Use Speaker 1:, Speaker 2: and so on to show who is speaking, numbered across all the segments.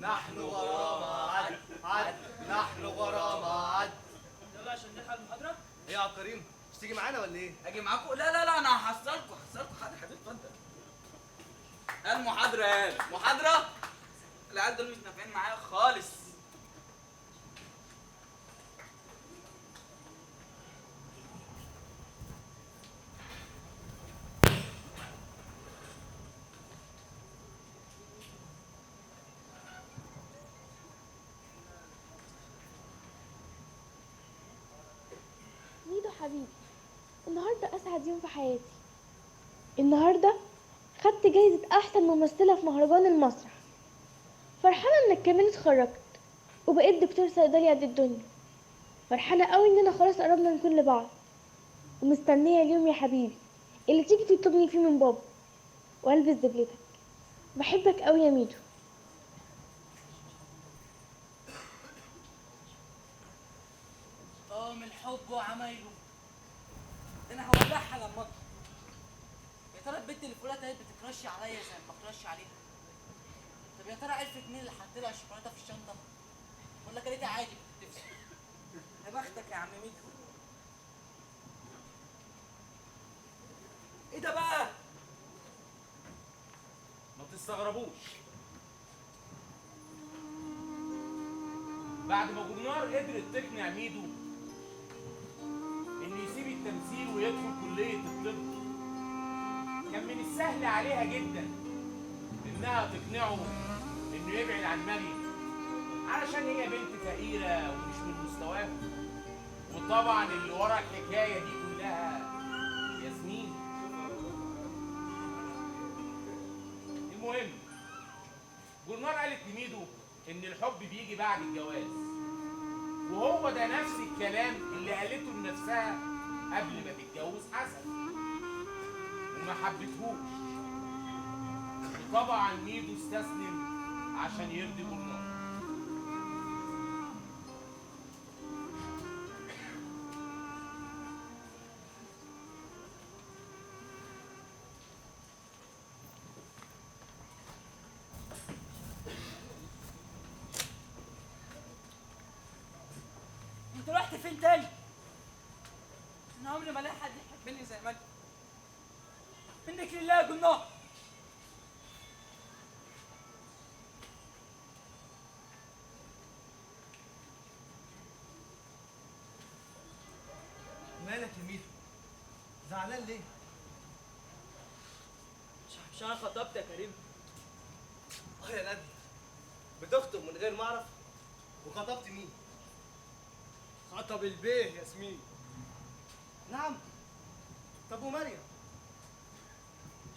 Speaker 1: نحن غرامة عد عد، نحن غرامة عد.
Speaker 2: يلا عشان نلحق المحاضرة.
Speaker 1: ايه يا عبد الكريم، مش تيجي معانا ولا ايه؟
Speaker 3: اجي معاكم؟ لا انا هحصلكم حاضر حبيبي اتفضل. المحاضرة ايه؟ محاضرة؟ العيال دول مش نافعين معايا خالص.
Speaker 4: ميدو حبيبي، النهارده اسعد يوم في حياتي. النهارده خدت جايزة احسن ممثلة في مهرجان المسرح. فرحانة انك كمان اتخرجت وبقيت دكتور صيدلي قد الدنيا. فرحانة قوي اننا خلاص قربنا نكون لبعض، ومستنية اليوم يا حبيبي اللي تيجي تطلبني فيه من بابا والبس دبلتك. بحبك قوي يا ميدو.
Speaker 2: من الحب وعمايله انا هولعها لما اطلع. يا ترى البنت اللي فوقها كانت بتكرش عليا زي ما بكرش عليها؟ طب يا ترى عرفت مين اللي حط لها الشوكولاته في الشنطه؟ ولا كانت عادي بتتفسح؟ يا بختك يا عم ميدو. ايه ده بقى؟
Speaker 5: ما تستغربوش، بعد ما جمنار قدرت تقنع ميدو انه يسيب التمثيل ويدخل كلية الطب، كان من السهل عليها جدا انها تقنعه انه يبعد عن مريم علشان هي بنت فقيرة ومش من مستواه. وطبعا اللي ورا الحكاية دي كلها ياسمين. المهم جولنار قالت لميدو ان الحب بيجي بعد الجواز، وهو ده نفس الكلام اللي قالته لنفسها قبل ما تتجوز حسن، وما حبتهوش. وطبعا ميدو استسلم عشان يرضي جولنار.
Speaker 2: انت رحت فين تاني؟ انا عمري ما الاقي حد يحبني زي ما انت. منك لله يا جنار.
Speaker 1: مالك يا ميدو؟ زعلان ليه؟
Speaker 2: مش انا خطبت يا كريم؟
Speaker 1: يا نادي، بتخطب من غير ما اعرف؟ وخطبت مين؟
Speaker 6: خطب البيه ياسمين.
Speaker 1: نعم. طب ومريم؟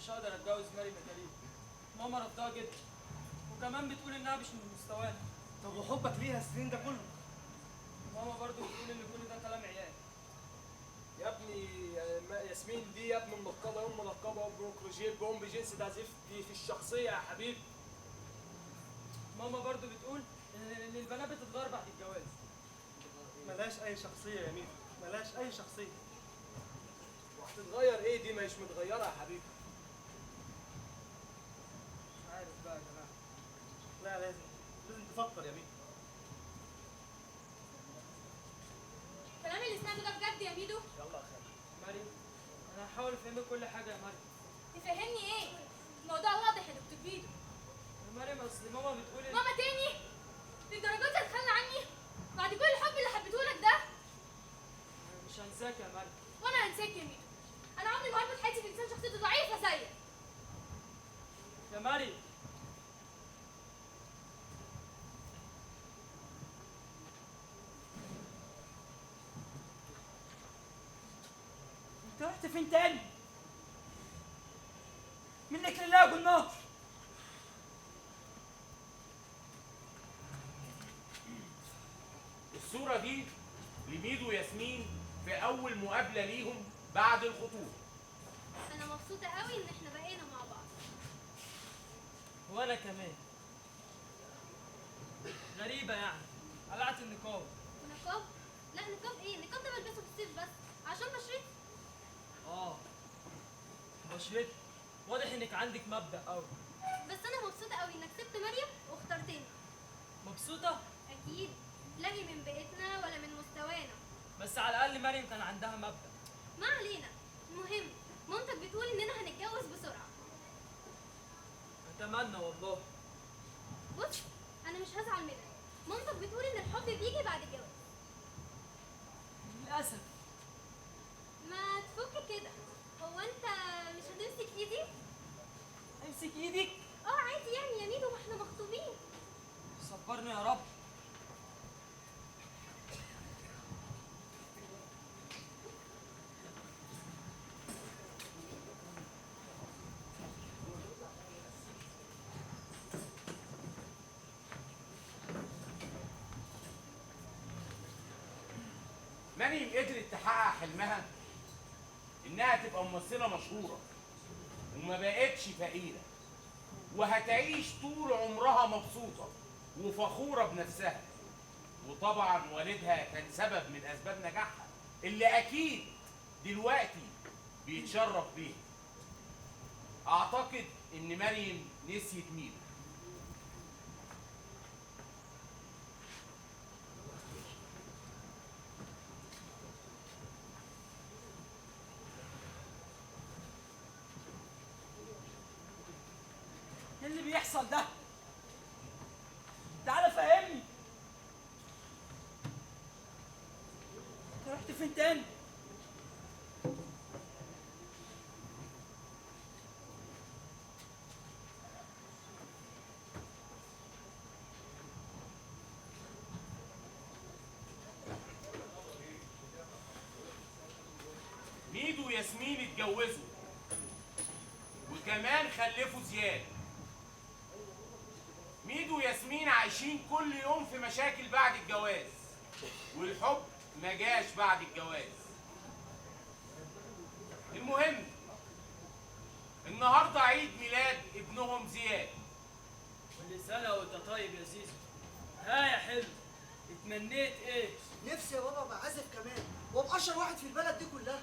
Speaker 2: مش هقدر اتجوز مريم يا كريم. ماما رفضها جدا، وكمان بتقول انها مش من مستوانا.
Speaker 1: طب وحبك ليها السنين ده كله؟
Speaker 2: ماما برضو بتقول ان كل ده كلام عيال.
Speaker 6: يا ابني ياسمين دي يا ابني منقبه، منقبه بروكروجيت بوم بجنس ده زفت في الشخصيه يا حبيبي.
Speaker 2: ماما برضو بتقول ان البنات بتتغير بعد الجواز.
Speaker 1: ملاش اي شخصيه يا ميدو، ملاش اي شخصيه.
Speaker 6: وهتتغير ايه؟ دي مش متغيره يا حبيبي.
Speaker 2: مش عارف بقى يا جماعه.
Speaker 1: لا، لازم تفكر يا ميدو.
Speaker 7: الكلام اللي سمعته ده بجد يا ميدو؟
Speaker 6: يلا يا خالد.
Speaker 2: مريم، انا هحاول افهمك كل حاجه يا مريم.
Speaker 7: تفهمني ايه؟ الموضوع واضح يا دكتور ميدو.
Speaker 2: يا مريم اصل ماما بتقول
Speaker 7: ماما تاني؟ للدرجات دي هتخلى عني؟ بعد كل الحب اللي حبيتهولك ده؟
Speaker 2: أنا مش هنساك يا مريم.
Speaker 7: وانا هنساك يا ميدو. انا عمري ما هربط حياتي بانسان شخصيته ضعيفه زيك.
Speaker 2: يا مريم، انت رحت فين تاني؟ منك لله يا جنار.
Speaker 5: الصورة دي لميدو وياسمين في أول مقابلة ليهم بعد الخطوبة.
Speaker 7: انا مبسوطه قوي ان احنا بقينا مع بعض.
Speaker 2: وانا كمان. غريبه يعني، قلعت النقاب.
Speaker 7: ونقاب؟ لا نقاب ايه؟ النقاب ده بلبسه في الصيف بس عشان بشرتي.
Speaker 2: بشرتك واضح انك عندك مبدأ قوي.
Speaker 7: بس انا مبسوطه قوي انك سبت مريم واخترتني.
Speaker 6: والله.
Speaker 7: بص، انا مش هزعل منك. مامتك بتقول ان الحب بيجي بعد الجواز.
Speaker 2: للاسف.
Speaker 7: ما تفك كده. هو انت مش هتمسك ايدي؟
Speaker 2: امسك ايدك.
Speaker 7: اه عادي يعني يا ميدو، ما احنا مخطوبين.
Speaker 2: صبرني يا رب.
Speaker 5: مريم قدرت تحقق حلمها انها تبقى ممثله مشهوره وما بقتش فقيره، وهتعيش طول عمرها مبسوطه وفخوره بنفسها. وطبعا والدها كان سبب من اسباب نجاحها اللي اكيد دلوقتي بيتشرف بيها. اعتقد ان مريم نسيت ميدو.
Speaker 2: ايه اللي بيحصل ده؟ تعالى فهمني. انت رحت فين تاني؟
Speaker 5: ميدو وياسمين اتجوزوا وكمان خلفوا زياد. ميدو وياسمين عايشين كل يوم في مشاكل بعد الجواز، والحب ما جاش بعد الجواز. المهم النهارده عيد ميلاد ابنهم زياد.
Speaker 6: كل سنة وانت طيب يا زيزو. ها يا حلو، اتمنيت ايه؟
Speaker 1: نفسي يا بابا ابقى عازف كمان وابقى اشهر واحد في البلد دي كلها.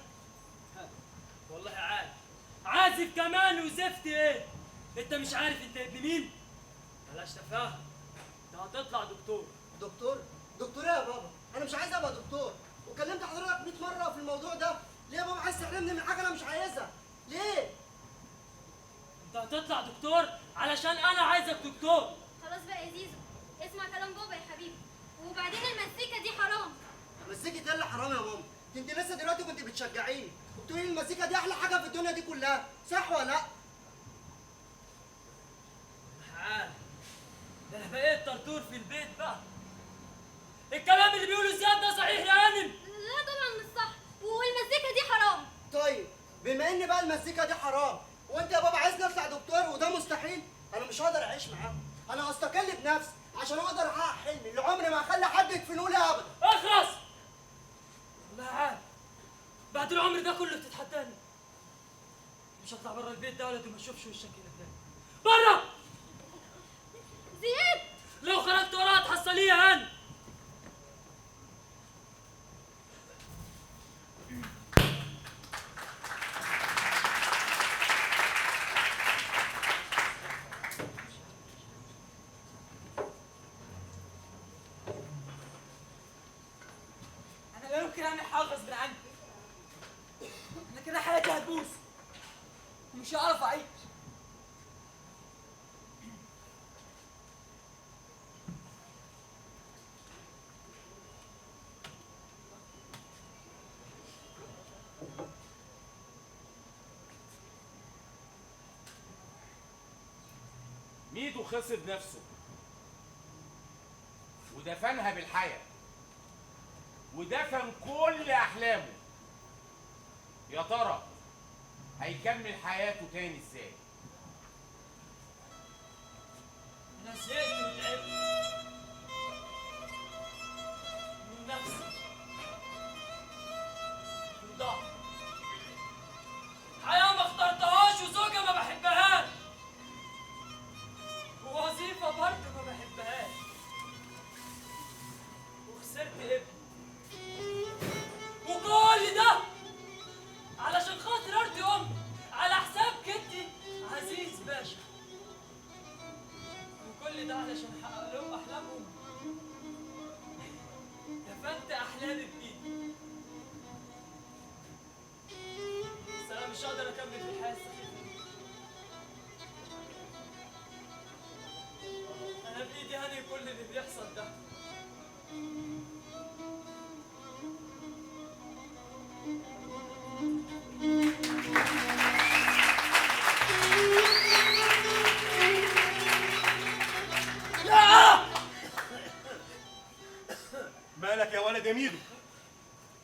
Speaker 6: والله عاد عازف كمان وزفت ايه؟ انت مش عارف انت ابن مين؟ بلاش تفاهم، انت هتطلع دكتور.
Speaker 1: دكتور؟ دكتور ايه يا بابا؟ انا مش عايز ابقى دكتور، وكلمت حضرتك 100 مره في الموضوع ده. ليه يا بابا عايز تحرمني من حاجه انا مش عايزها؟ ليه؟
Speaker 6: انت هتطلع دكتور علشان انا عايزك دكتور.
Speaker 7: خلاص بقى يا زيزو، اسمع كلام بابا يا حبيبي. وبعدين المزيكا دي حرام.
Speaker 1: مزيكة ايه اللي حرام يا ماما؟ انت لسه دلوقتي كنت بتشجعيني وبتقولي لي المزيكا دي احلى حاجه في الدنيا دي كلها، صح ولا لا؟
Speaker 6: عاد ده انا بقيت طرطور في البيت بقى. الكلام اللي بيقوله زياد ده صحيح يا هانم؟
Speaker 7: لا طبعا مش صح، والمزيكا دي حرام.
Speaker 1: طيب بما ان بقى المزيكا دي حرام وانت يا بابا عايزني اطلع دكتور وده مستحيل، انا مش هقدر اعيش معاهم. انا هستقل بنفسي عشان اقدر احقق حلمي اللي عمري ما هخلي حد يدفنه لي ابدا.
Speaker 6: اخرس. والله عاد بعد العمر ده كله بتتحداني. مش هطلع بره البيت ده ولا ما اشوفش وشك هنا تاني. بره.
Speaker 7: زياد،
Speaker 6: لو خرجت وراها تحصليه يا هانم.
Speaker 2: انا لا يمكن اعمل حاجه غصب عني. انا كده حياتي هتبوظ ومش هعرف اعيش.
Speaker 5: ميدو خسر نفسه ودفنها بالحياة ودفن كل أحلامه. يا ترى هيكمل حياته تاني ازاي؟
Speaker 6: انا زهقت وتعبت من نفسي، من ضعف. حياة ما اخترتهاش وزوجة ما بحبهاش ووظيفة برضه ما بحبهاش، وخسرت ابني. وكل ده علشان خاطر ارضي امي على حساب جدي عزيز باشا. وكل ده علشان احقق لهم احلامهم. دفنت احلامي بايدي. بس انا مش هقدر اكمل في الحياه السخيفه دي. كل اللي بيحصل ده؟
Speaker 8: مالك يا ولد يا ميدو؟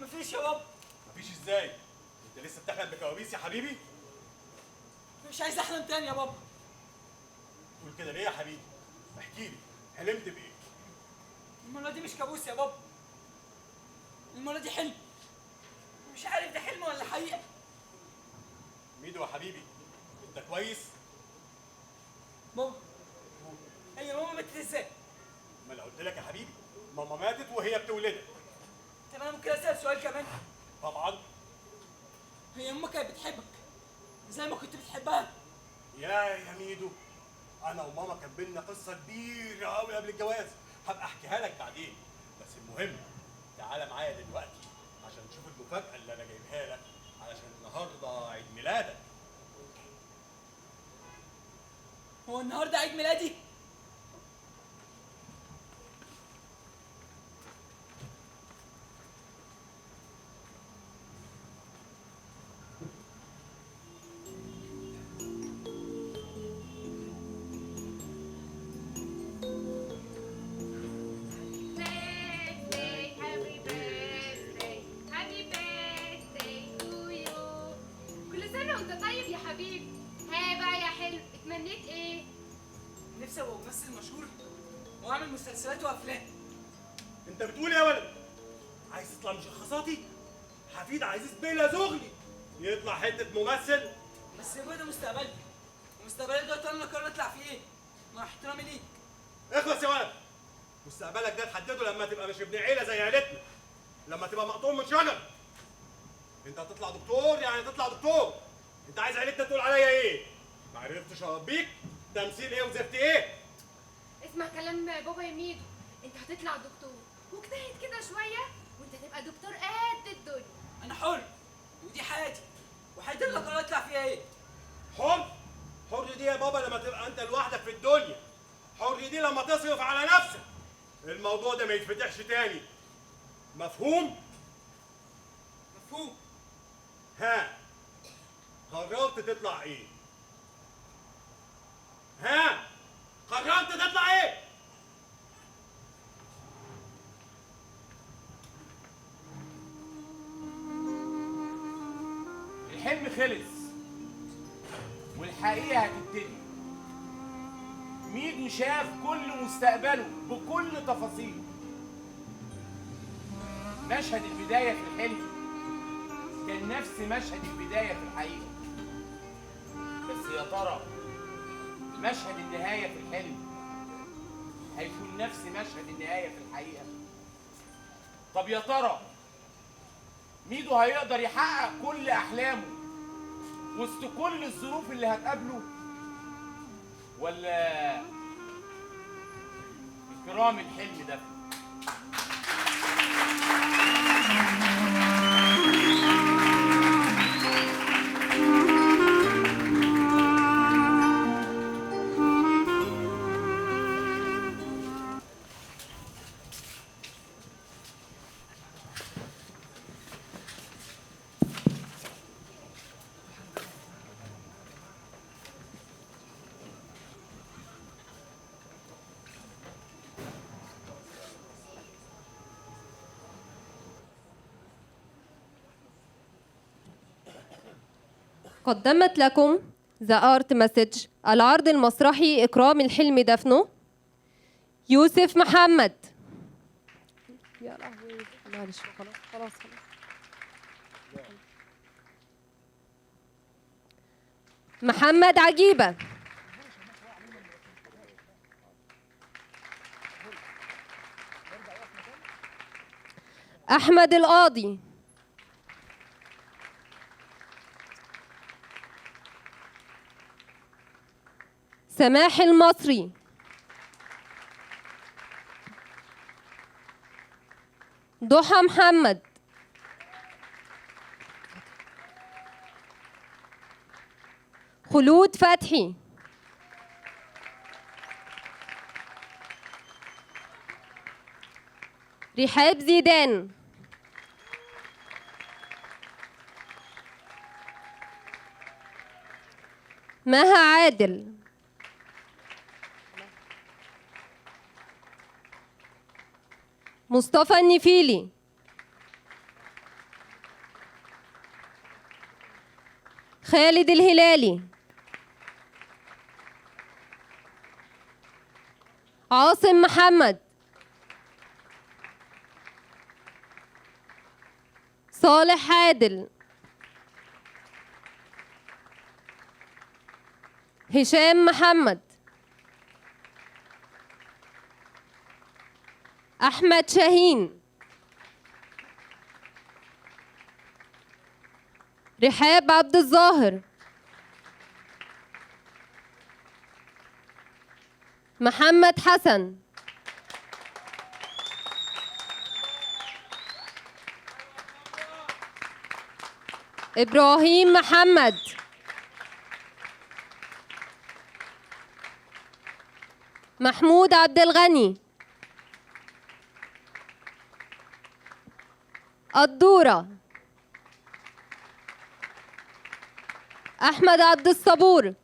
Speaker 6: مفيش يا بابا.
Speaker 8: مفيش ازاي؟ انت لسه بتحلم بكوابيس يا حبيبي؟
Speaker 6: مش عايز احلم تاني يا بابا.
Speaker 8: تقول كده ليه يا حبيبي؟ احكي لي، حلمت بايه؟
Speaker 6: المرة دي مش كابوس يا بابا، المرة دي حلم. مش عارف ده حلم ولا حقيقة.
Speaker 8: ميدو يا حبيبي، انت كويس؟
Speaker 6: بابا، هي ماما ماتت ازاي؟
Speaker 8: ما انا قلت لك يا حبيبي، ماما ماتت وهي بتولدك.
Speaker 6: طب انا ممكن اسال سؤال كمان؟
Speaker 8: طبعا.
Speaker 6: هي ماما كانت بتحبك زي ما كنت بتحبها؟
Speaker 8: يا ميدو، انا وماما كان بينا قصه كبيره قوي قبل الجواز، هبقى احكيها لك بعدين. بس المهم تعالى معايا دلوقتي عشان تشوف المفاجاه اللي انا جايبها لك، علشان النهارده عيد ميلادك.
Speaker 6: هو النهارده عيد ميلادي؟
Speaker 7: اتمنيت ايه؟
Speaker 6: نفسي ابقى ممثل مشهور واعمل مسلسلات وافلام.
Speaker 8: انت بتقول يا ولد؟ عايز تطلع مشخصاتي؟ حفيد عزيز بلا زغلي يطلع حته ممثل؟
Speaker 6: بس يبقى ده مستقبلي، ومستقبلي ده انا قررت اطلع فيه ايه؟ مع احترامي ليك.
Speaker 8: اخلص يا ولد، مستقبلك ده تحدده لما تبقى مش ابن عيله زي عيلتنا، لما تبقى مقطوع من شجر. انت هتطلع دكتور يعني تطلع دكتور. انت عايز عيلتنا تقول عليا ايه؟ ما عرفتش اربيك؟ تمثيل ايه وزفت ايه؟
Speaker 7: اسمع كلام بابا يا ميدو، انت هتطلع دكتور واجتهد كده شويه وانت هتبقى دكتور قد الدنيا.
Speaker 6: انا حر ودي حياتي، وحياتي اللي قررت اطلع فيها ايه؟
Speaker 8: حر؟ حر دي يا بابا لما تبقى انت لوحدك في الدنيا. حر دي لما تصرف على نفسك. الموضوع ده ما يتفتحش تاني. مفهوم؟
Speaker 6: مفهوم.
Speaker 8: ها، قررت تطلع ايه؟ ها، قررت تطلع ايه؟
Speaker 5: الحلم خلص والحقيقة هتبتدي. ميدو شاف كل مستقبله بكل تفاصيله. مشهد البداية في الحلم كان نفس مشهد البداية في الحقيقة. بس يا ترى مشهد النهاية في الحلم هيكون نفس مشهد النهاية في الحقيقة؟ طب يا ترى ميدو هيقدر يحقق كل أحلامه وسط كل الظروف اللي هتقابله، ولا إكرام الحلم ده؟
Speaker 9: قدمت لكم ذا آرت مسج العرض المسرحي إكرام الحلم دفنه يوسف محمد. يا لهوي معلش، خلاص محمد عجيبة، أحمد القاضي، سماح المصري، ضحى محمد، خلود فتحي، رحاب زيدان. مها عادل. مصطفى النفيلي. خالد الهلالي. عاصم محمد. صالح عادل. هشام محمد. أحمد شاهين. رحاب عبد الظاهر. محمد حسن. إبراهيم محمد. محمود عبد الغني. الدورة. أحمد عبد الصبور.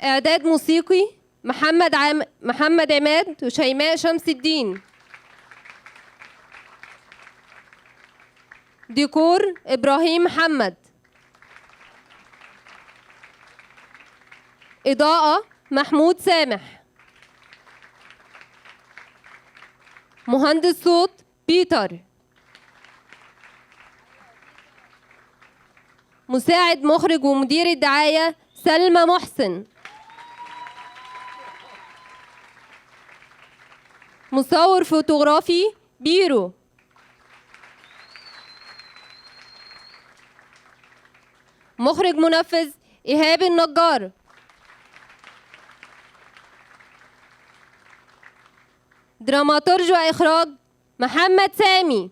Speaker 9: إعداد موسيقي محمد عماد وشيماء شمس الدين. ديكور إبراهيم محمد. إضاءة محمود سامح. مهندس صوت بيتر. مساعد مخرج ومدير الدعاية سلمى محسن. مصور فوتوغرافي بيرو. مخرج منفذ إيهاب النجار. دراماتورج وإخراج محمد سامي.